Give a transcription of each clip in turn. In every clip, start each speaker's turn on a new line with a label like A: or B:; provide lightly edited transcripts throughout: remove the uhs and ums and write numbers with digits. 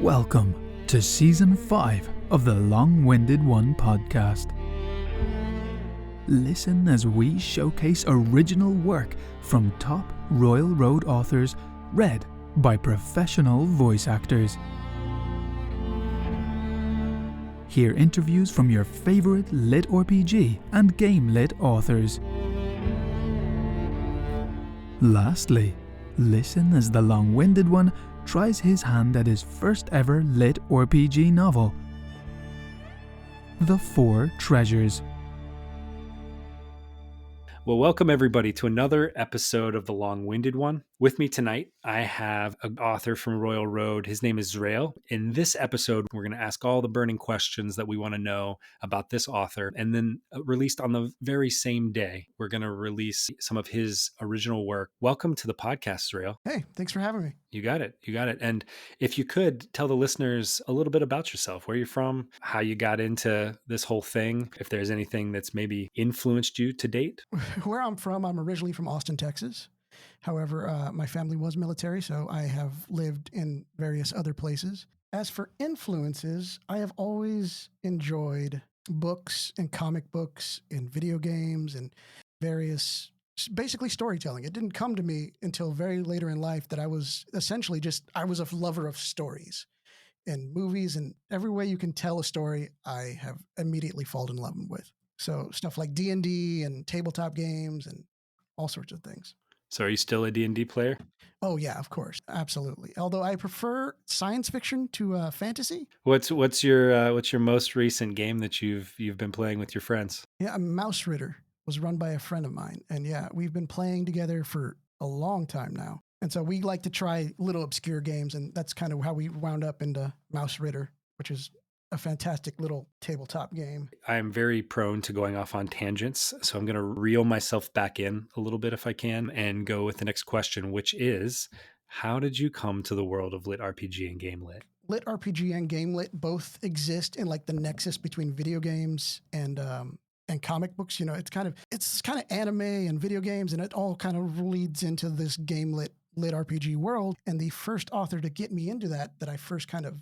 A: Welcome to Season 5 of the Long-Winded One podcast. Listen as we showcase original work from top Royal Road authors read by professional voice actors. Hear interviews from your favorite lit RPG and game lit authors. Lastly, listen as the Long-Winded One tries his hand at his first ever lit RPG novel, The Four Treasures.
B: Well, welcome everybody to another episode of The Long-Winded One. With me tonight, I have an author from Royal Road. His name is Zrail. In this episode, we're going to ask all the burning questions that we want to know about this author. And then released on the very same day, we're going to release some of his original work. Welcome to the podcast, Zrail.
C: Hey, thanks for having me.
B: You got it. You got it. And if you could tell the listeners a little bit about yourself, where you're from, how you got into this whole thing, if there's anything that's maybe influenced you to date.
C: Where I'm from, I'm originally from Austin, Texas. However, my family was military, so I have lived in various other places. As for influences, I have always enjoyed books and comic books and video games and various, basically storytelling. It didn't come to me until very later in life that I was essentially I was a lover of stories and movies, and every way you can tell a story, I have immediately fallen in love with. So stuff like D&D and tabletop games and all sorts of things.
B: So are you still a D&D player?
C: Oh yeah, of course. Absolutely. Although I prefer science fiction to fantasy.
B: What's your most recent game that you've been playing with your friends?
C: Yeah, Mouse Ritter was run by a friend of mine. And yeah, we've been playing together for a long time now. And so we like to try little obscure games, and that's kind of how we wound up into Mouse Ritter, which is a fantastic little tabletop game.
B: I am very prone to going off on tangents, so I'm going to reel myself back in a little bit if I can and go with the next question, which is, how did you come to the world of lit RPG and game lit?
C: Lit RPG and game lit both exist in like the nexus between video games and comic books. You know, it's kind of anime and video games, and it all kind of leads into this game lit RPG world. And the first author to get me into that I first kind of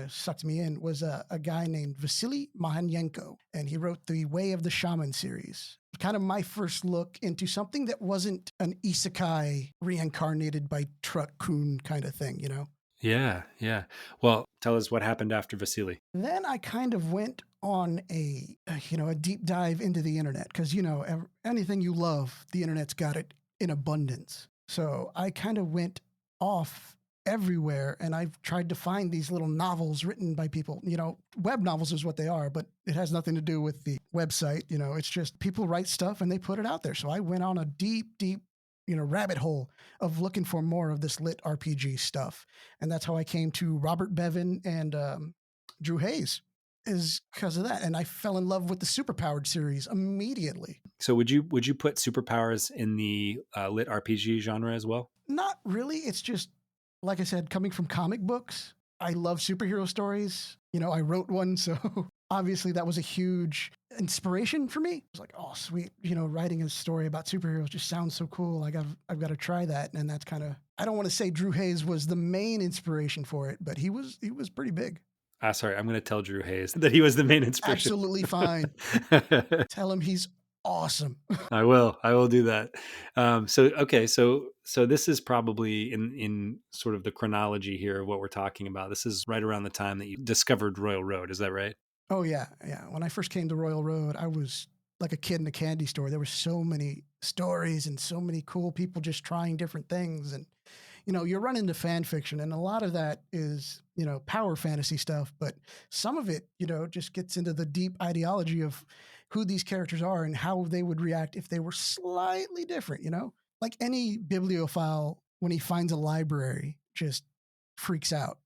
C: sucked me in was a guy named Vasily Mahanyenko. And he wrote the Way of the Shaman series. Kind of my first look into something that wasn't an isekai reincarnated by Truck-kun kind of thing, you know?
B: Yeah. Well, tell us what happened after Vasily.
C: Then I kind of went on a deep dive into the internet because, anything you love, the internet's got it in abundance. So I kind of went off everywhere, and I've tried to find these little novels written by people. Web novels is what they are, but it has nothing to do with the website. It's just people write stuff and they put it out there. So I went on a deep, rabbit hole of looking for more of this lit RPG stuff. And that's how I came to Robert Bevan and Drew Hayes, is because of that. And I fell in love with the Superpowered series immediately.
B: So would you put superpowers in the lit RPG genre as well?
C: Not really. It's just, like I said, coming from comic books, I love superhero stories. I wrote one, so obviously that was a huge inspiration for me. It was like, oh, sweet. Writing a story about superheroes just sounds so cool. I've got to try that. And that's kind of, I don't want to say Drew Hayes was the main inspiration for it, but he was pretty big.
B: Sorry, I'm going to tell Drew Hayes that he was the main inspiration.
C: Absolutely fine. Tell him he's awesome.
B: I will do that. So this is probably in sort of the chronology here of what we're talking about. This is right around the time that you discovered Royal Road. Is that right?
C: Oh yeah. When I first came to Royal Road, I was like a kid in a candy store. There were so many stories and so many cool people just trying different things. And, you run into fan fiction, and a lot of that is, power fantasy stuff, but some of it, just gets into the deep ideology of who these characters are and how they would react if they were slightly different, like any bibliophile, when he finds a library, just freaks out,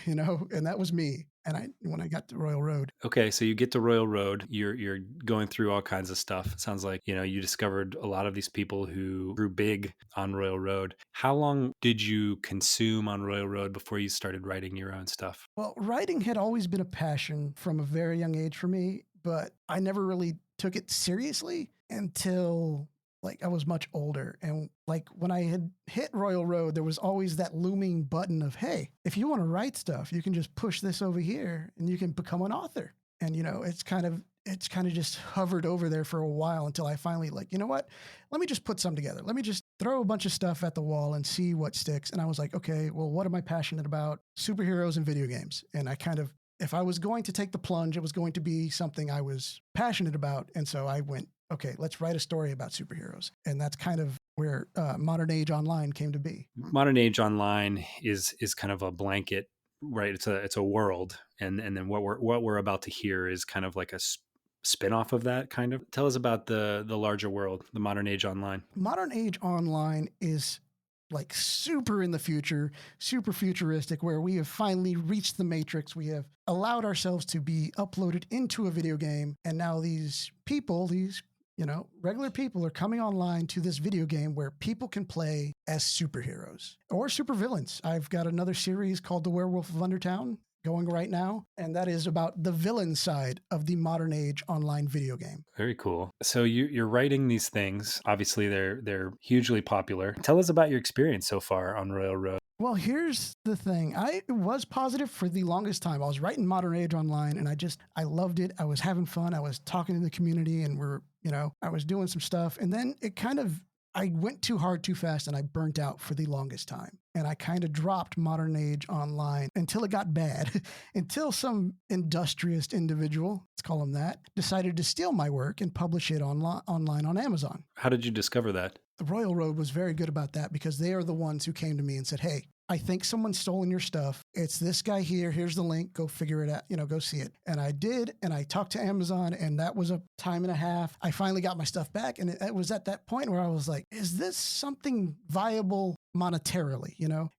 C: and that was me. And when I got to Royal Road.
B: Okay, so you get to Royal Road, you're going through all kinds of stuff. It sounds like, you discovered a lot of these people who grew big on Royal Road. How long did you consume on Royal Road before you started writing your own stuff?
C: Well, writing had always been a passion from a very young age for me, but I never really took it seriously until like I was much older. And like when I had hit Royal Road, there was always that looming button of, hey, if you want to write stuff, you can just push this over here and you can become an author. And, it's kind of just hovered over there for a while until I finally like, you know what? Let me just put some together. Let me just throw a bunch of stuff at the wall and see what sticks. And I was like, okay, well, what am I passionate about? Superheroes and video games. And I kind of, if I was going to take the plunge, it was going to be something I was passionate about. And so I went, okay, let's write a story about superheroes. And that's kind of where Modern Age Online came to be.
B: Modern Age Online is kind of a blanket, right? It's a world, and then what we're about to hear is kind of like a spin-off of that. Kind of tell us about the larger world, the Modern Age Online.
C: Modern Age Online is like super in the future, super futuristic, where we have finally reached the matrix. We have allowed ourselves to be uploaded into a video game. And now these people, regular people are coming online to this video game where people can play as superheroes or supervillains. I've got another series called The Werewolf of Undertown going right now, and that is about the villain side of the Modern Age Online video game.
B: Very cool. So you're writing these things. Obviously, they're hugely popular. Tell us about your experience so far on Royal Road.
C: Well, here's the thing. I was positive for the longest time. I was writing Modern Age Online, and I loved it. I was having fun. I was talking to the community, and I was doing some stuff. And then I went too hard too fast, and I burnt out for the longest time. And I kind of dropped Modern Age Online until it got bad, until some industrious individual, let's call him that, decided to steal my work and publish it online on Amazon.
B: How did you discover that?
C: The Royal Road was very good about that because they are the ones who came to me and said, hey, I think someone's stolen your stuff. It's this guy here. Here's the link. Go figure it out. Go see it. And I did. And I talked to Amazon, and that was a time and a half. I finally got my stuff back. And it was at that point where I was like, is this something viable monetarily?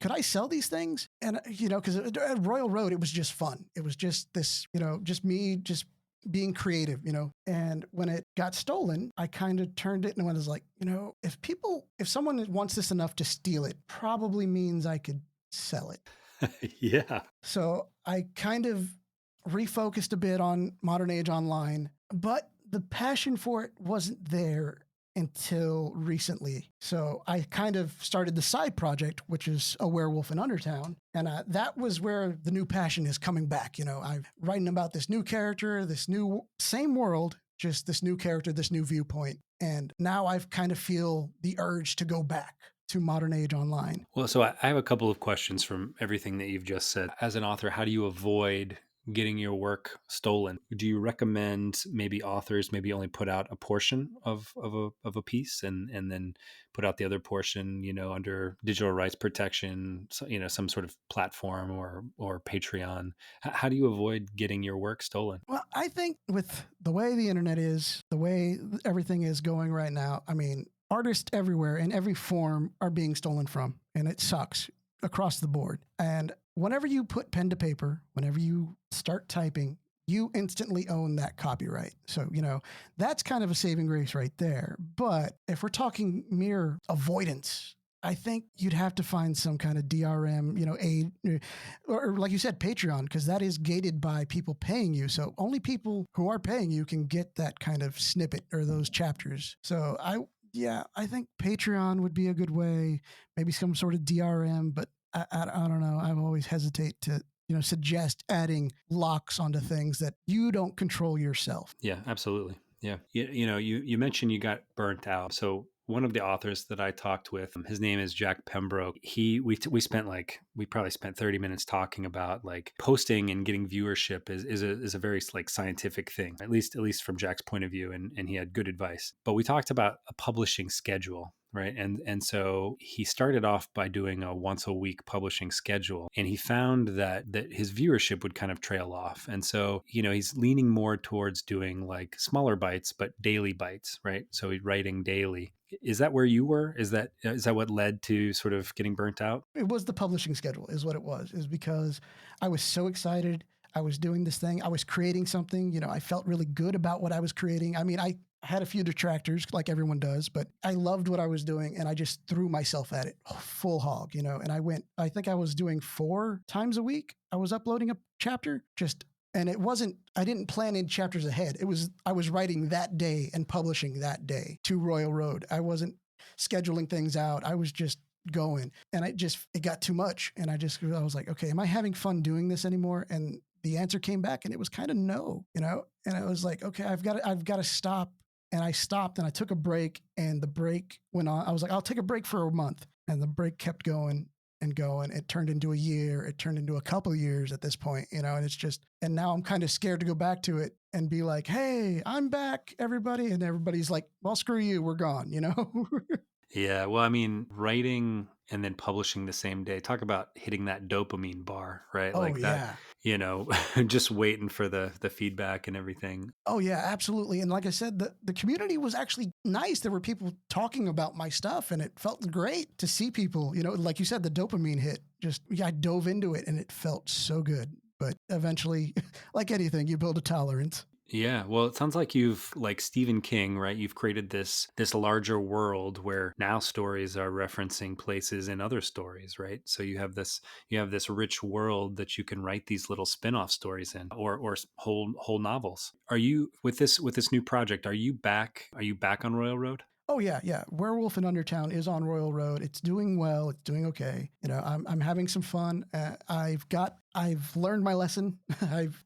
C: Could I sell these things? And, because at Royal Road, it was just fun. It was just this, just me, just being creative, and when it got stolen, I kind of turned it and I was like, if someone wants this enough to steal it, probably means I could sell it.
B: Yeah.
C: So I kind of refocused a bit on Modern Age Online, but the passion for it wasn't there until recently. So I kind of started the side project, which is A Werewolf in Undertown. And that was where the new passion is coming back. I'm writing about this new character, this new same world, just this new character, this new viewpoint. And now I've kind of feel the urge to go back to Modern Age Online.
B: Well, so I have a couple of questions from everything that you've just said. As an author, how do you avoid getting your work stolen? Do you recommend maybe authors maybe only put out a portion of a piece and then put out the other portion, under digital rights protection, some sort of platform or Patreon? How do you avoid getting your work stolen?
C: Well, I think with the way the internet is, the way everything is going right now, artists everywhere in every form are being stolen from, and it sucks across the board. And whenever you put pen to paper, whenever you start typing, you instantly own that copyright. So, that's kind of a saving grace right there. But if we're talking mere avoidance, I think you'd have to find some kind of DRM, aid, or like you said, Patreon, because that is gated by people paying you. So only people who are paying you can get that kind of snippet or those chapters. So I think Patreon would be a good way, maybe some sort of DRM, but I don't know. I've always hesitate to, suggest adding locks onto things that you don't control yourself.
B: Yeah, absolutely. Yeah. You mentioned you got burnt out. So one of the authors that I talked with, his name is Jack Pembroke. We probably spent 30 minutes talking about like posting and getting viewership is a very like scientific thing, at least from Jack's point of view. And he had good advice, but we talked about a publishing schedule. Right. And so he started off by doing a once a week publishing schedule, and he found that his viewership would kind of trail off. And so, he's leaning more towards doing like smaller bites, but daily bites. Right. So he's writing daily. Is that where you were? Is that what led to sort of getting burnt out?
C: It was the publishing schedule is what it was, is because I was so excited. I was doing this thing. I was creating something, I felt really good about what I was creating. I had a few detractors like everyone does, but I loved what I was doing and I just threw myself at it full hog, and I think I was doing 4 times a week. I was uploading a chapter, just And it wasn't, I didn't plan in chapters ahead. I was writing that day and publishing that day to Royal Road. I wasn't scheduling things out. I was just going, and it got too much. And I was like, okay, am I having fun doing this anymore? And the answer came back, and it was kind of no, you know? And I was like, okay, I've got to stop. And I stopped, and I took a break, and the break went on. I was like, I'll take a break for a month. And the break kept going and going. It turned into a year. It turned into a couple of years at this point, you know, and it's just, and now I'm kind of scared to go back to it and be like, hey, I'm back, everybody. And everybody's like, well, screw you. We're gone, you know?
B: Yeah, well, I mean, writing and then publishing the same day. Talk about hitting that dopamine bar, right?
C: Oh,
B: Like that,
C: yeah.
B: you know, just waiting for the feedback and everything.
C: Oh, yeah, absolutely. And like I said, the community was actually nice. There were people talking about my stuff, and it felt great to see people, you know, like you said, the dopamine hit. Just, yeah, I dove into it, and it felt so good. But eventually, like anything, you build a tolerance.
B: Yeah, well, it sounds like you've, like Stephen King, right? You've created this larger world where now stories are referencing places in other stories, right? So you have this rich world that you can write these little spin-off stories in, or whole novels. Are you with this new project? Are you back? Are you back on Royal Road?
C: Oh yeah, yeah. Werewolf in Undertown is on Royal Road. It's doing well. It's doing okay. You know, I'm having some fun. I've learned my lesson.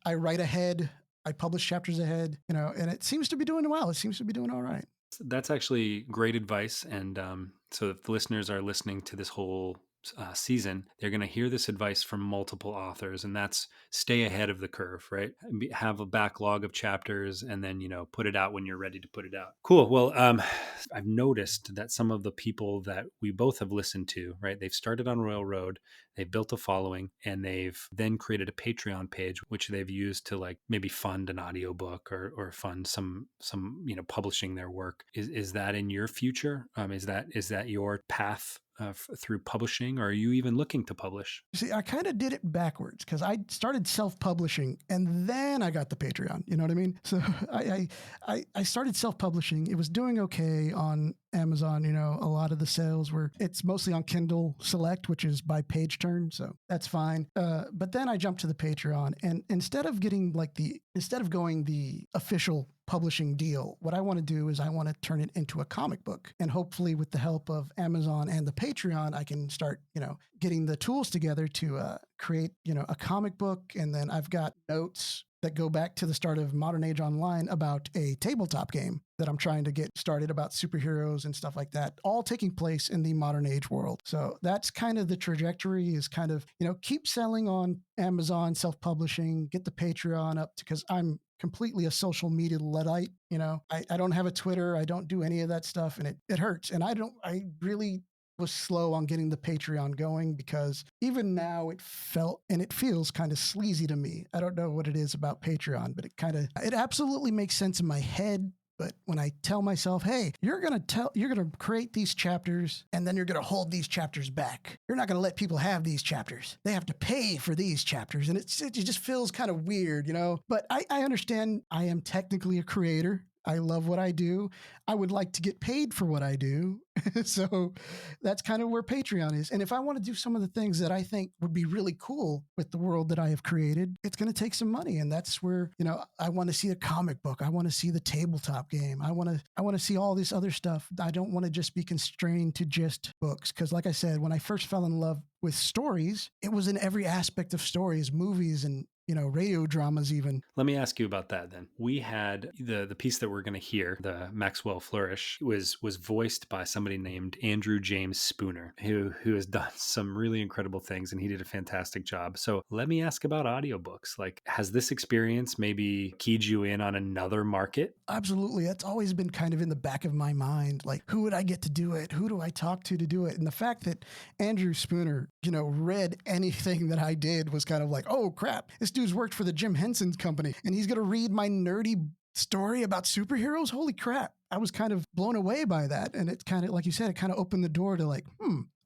C: I write ahead. I publish chapters ahead. You know, and it seems to be doing well. It seems to be doing all right.
B: That's actually great advice. And so if the listeners are listening to this whole season, they're going to hear this advice from multiple authors, and that's stay ahead of the curve, right? Have a backlog of chapters, and then, you know, put it out when you're ready to put it out. Cool. Well, I've noticed that some of the people that we both have listened to, right, they've started on Royal Road, they've built a following, and they've then created a Patreon page, which they've used to like maybe fund an audiobook or fund some, you know, publishing their work. Is that in your future? Is that your path through publishing, or are you even looking to publish?
C: See, I kind of did it backwards because I started self-publishing and then I got the Patreon. You know what I mean? So I started self-publishing. It was doing okay on Amazon. You know, a lot of the sales it's mostly on Kindle Select, which is by page turn. So that's fine. But then I jumped to the Patreon, and instead of going the official publishing deal, what I want to do is I want to turn it into a comic book. And hopefully with the help of Amazon and the Patreon, I can start, you know, getting the tools together to create, you know, a comic book. And then I've got notes that go back to the start of Modern Age Online about a tabletop game that I'm trying to get started about superheroes and stuff like that, all taking place in the modern age world. So that's kind of the trajectory, is kind of, you know, keep selling on Amazon, self-publishing, get the Patreon up, because I'm completely a social media Luddite. You know, I don't have a Twitter. I don't do any of that stuff, and it hurts. And I really was slow on getting the Patreon going, because even now it feels kind of sleazy to me. I don't know what it is about Patreon, but it absolutely makes sense in my head. But when I tell myself, hey, you're going to create these chapters, and then you're going to hold these chapters back. You're not going to let people have these chapters. They have to pay for these chapters. And it just feels kind of weird, you know, but I understand I am technically a creator. I love what I do. I would like to get paid for what I do. So that's kind of where Patreon is. And if I want to do some of the things that I think would be really cool with the world that I have created, it's going to take some money. And that's where, you know, I want to see a comic book. I want to see the tabletop game. I want to see all this other stuff. I don't want to just be constrained to just books. Because like I said, when I first fell in love with stories, it was in every aspect of stories, movies, and, you know, radio dramas even.
B: Let me ask you about that then. We had the piece that we're going to hear, the Maxwell Flourish, was voiced by somebody named Andrew James Spooner, who has done some really incredible things, and he did a fantastic job. So let me ask about audiobooks. Like, has this experience maybe keyed you in on another market?
C: Absolutely. That's always been kind of in the back of my mind. Like, who would I get to do it? Who do I talk to do it? And the fact that Andrew Spooner, you know, read anything that I did was kind of like, oh crap, this dude's worked for the Jim Henson Company, and he's going to read my nerdy story about superheroes. Holy crap. I was kind of blown away by that. And it kind of, like you said, it kind of opened the door to like,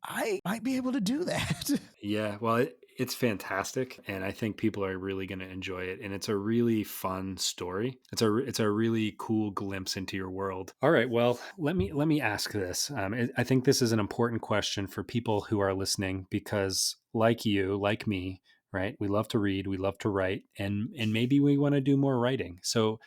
C: I might be able to do that.
B: Yeah, well, it's fantastic, and I think people are really going to enjoy it. And it's a really fun story. It's a really cool glimpse into your world. All right, well, let me ask this. I think this is an important question for people who are listening, because like you, like me, right? We love to read, we love to write, and maybe we want to do more writing. So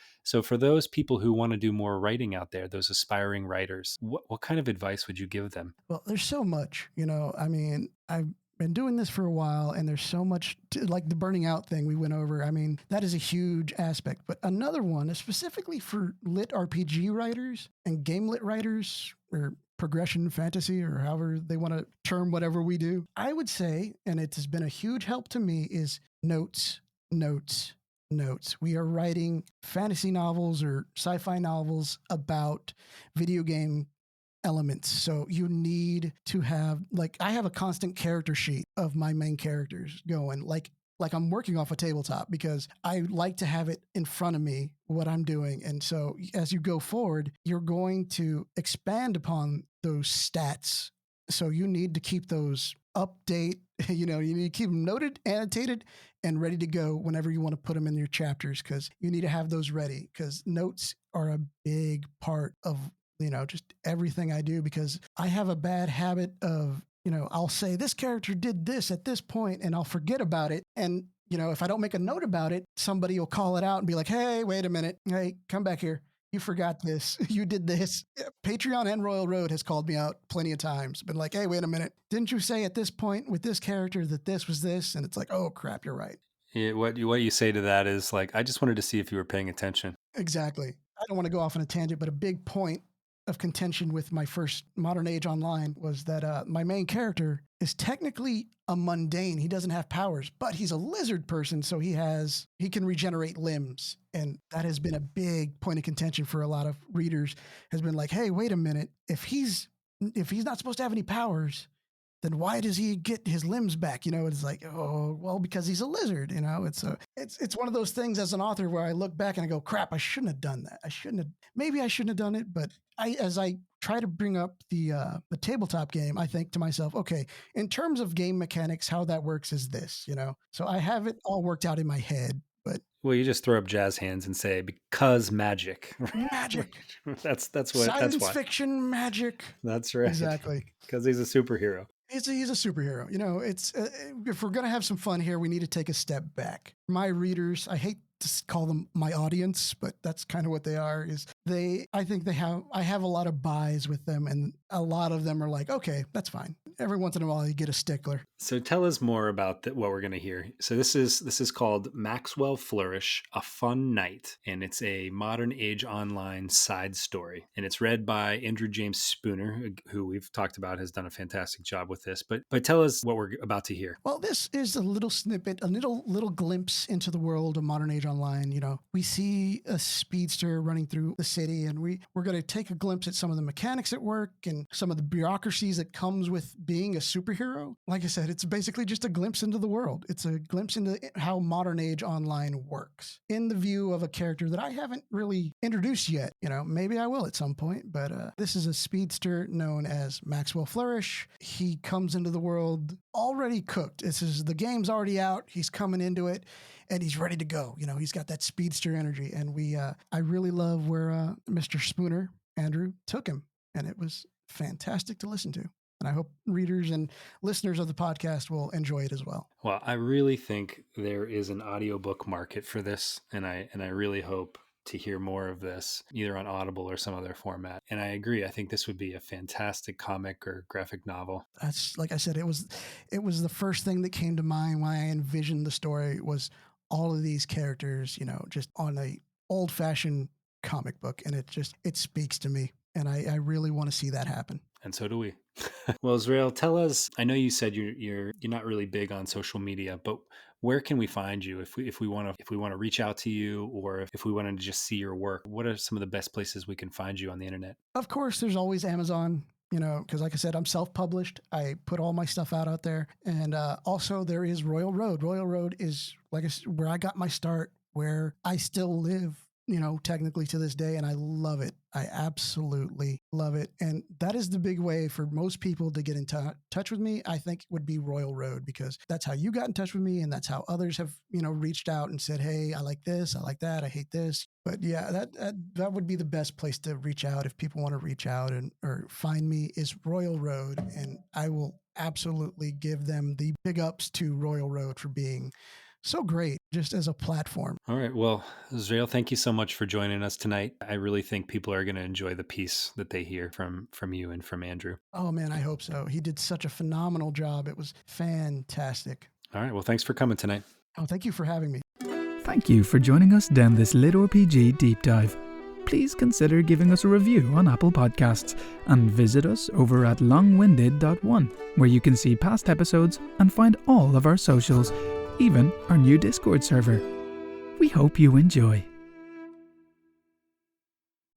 B: for those people who want to do more writing out there, those aspiring writers, what kind of advice would you give them?
C: Well, there's so much, I mean, I've been doing this for a while and there's so much like the burning out thing we went over. I mean, that is a huge aspect. But another one is specifically for lit RPG writers and game lit writers or progression fantasy or however they want to term whatever we do. I would say, and it has been a huge help to me, is notes, notes, notes. We are writing fantasy novels or sci-fi novels about video game elements. So you need to have, like, I have a constant character sheet of my main characters going like I'm working off a tabletop because I like to have it in front of me what I'm doing. And so as you go forward, you're going to expand upon those stats. So you need to keep those update, you need to keep them noted, annotated, and ready to go whenever you want to put them in your chapters because you need to have those ready because notes are a big part of just everything I do because I have a bad habit of, I'll say this character did this at this point and I'll forget about it. And, if I don't make a note about it, somebody will call it out and be like, hey, wait a minute. Hey, come back here. You forgot this. You did this. Patreon and Royal Road has called me out plenty of times. Been like, hey, wait a minute. Didn't you say at this point with this character that this was this? And it's like, oh, crap, you're right.
B: Yeah, what you say to that is like, I just wanted to see if you were paying attention.
C: Exactly. I don't want to go off on a tangent, but a big point of contention with my first Modern Age Online was that my main character is technically a mundane. He doesn't have powers, but he's a lizard person, so he can regenerate limbs. And that has been a big point of contention for a lot of readers, has been like, hey, wait a minute. If he's not supposed to have any powers, then why does he get his limbs back? It's like, oh, well, because he's a lizard. It's one of those things as an author where I look back and I go, crap, I shouldn't have done that. Maybe I shouldn't have done it. But as I try to bring up the tabletop game, I think to myself, okay, in terms of game mechanics, how that works is this, so I have it all worked out in my head. But
B: well, you just throw up jazz hands and say, because magic.
C: Magic.
B: that's
C: Science
B: why.
C: fiction magic.
B: That's right.
C: Exactly.
B: Because he's a superhero.
C: He's a superhero. It's if we're going to have some fun here, we need to take a step back. My readers, I hate to call them my audience, but that's kind of what they are. I have a lot of buys with them, and a lot of them are like, okay, that's fine. Every once in a while, you get a stickler.
B: So tell us more about what we're going to hear. So this is called Maxwell Flourish, A Fun Night, and it's a modern age online side story, and it's read by Andrew James Spooner, who we've talked about has done a fantastic job with this. But tell us what we're about to hear.
C: Well, this is a little snippet, a little glimpse into the world of modern age online. We see a speedster running through the city, and we're going to take a glimpse at some of the mechanics at work and some of the bureaucracies that comes with being a superhero. Like I said, it's basically just a glimpse into the world. It's a glimpse into how modern age online works in the view of a character that I haven't really introduced yet. Maybe I will at some point, but this is a speedster known as Maxwell Flourish. He comes into the world already cooked. The game's already out. He's coming into it and he's ready to go. He's got that speedster energy. And I really love where Mr. Spooner, Andrew, took him. And it was fantastic to listen to. And I hope readers and listeners of the podcast will enjoy it as well.
B: Well, I really think there is an audiobook market for this. And I really hope to hear more of this, either on Audible or some other format. And I agree. I think this would be a fantastic comic or graphic novel.
C: That's, like I said, it was the first thing that came to mind when I envisioned the story was all of these characters, just on a old fashioned comic book. And it speaks to me. And I really want to see that happen.
B: And so do we. Well, Zrail, tell us, I know you said you're not really big on social media, but where can we find you if we want to reach out to you, or if we wanted to just see your work? What are some of the best places we can find you on the internet?
C: Of course, there's always Amazon, because like I said, I'm self-published. I put all my stuff out there. And also there is Royal Road. Royal Road is, like I said, where I got my start, where I still live, technically to this day. And I love it. I absolutely love it. And that is the big way for most people to get in touch with me, I think, would be Royal Road, because that's how you got in touch with me. And that's how others have, reached out and said, hey, I like this. I like that. I hate this. But yeah, that would be the best place to reach out if people want to reach out or find me, is Royal Road. And I will absolutely give them the big ups to Royal Road for being so great just as a platform.
B: All right. Well, Zrail, thank you so much for joining us tonight. I really think people are going to enjoy the piece that they hear from you and from Andrew.
C: Oh, man, I hope so. He did such a phenomenal job. It was fantastic.
B: All right. Well, thanks for coming tonight.
C: Oh, thank you for having me.
A: Thank you for joining us down this Lit RPG deep dive. Please consider giving us a review on Apple Podcasts and visit us over at longwinded.one, where you can see past episodes and find all of our socials, even our new Discord server. We hope you enjoy.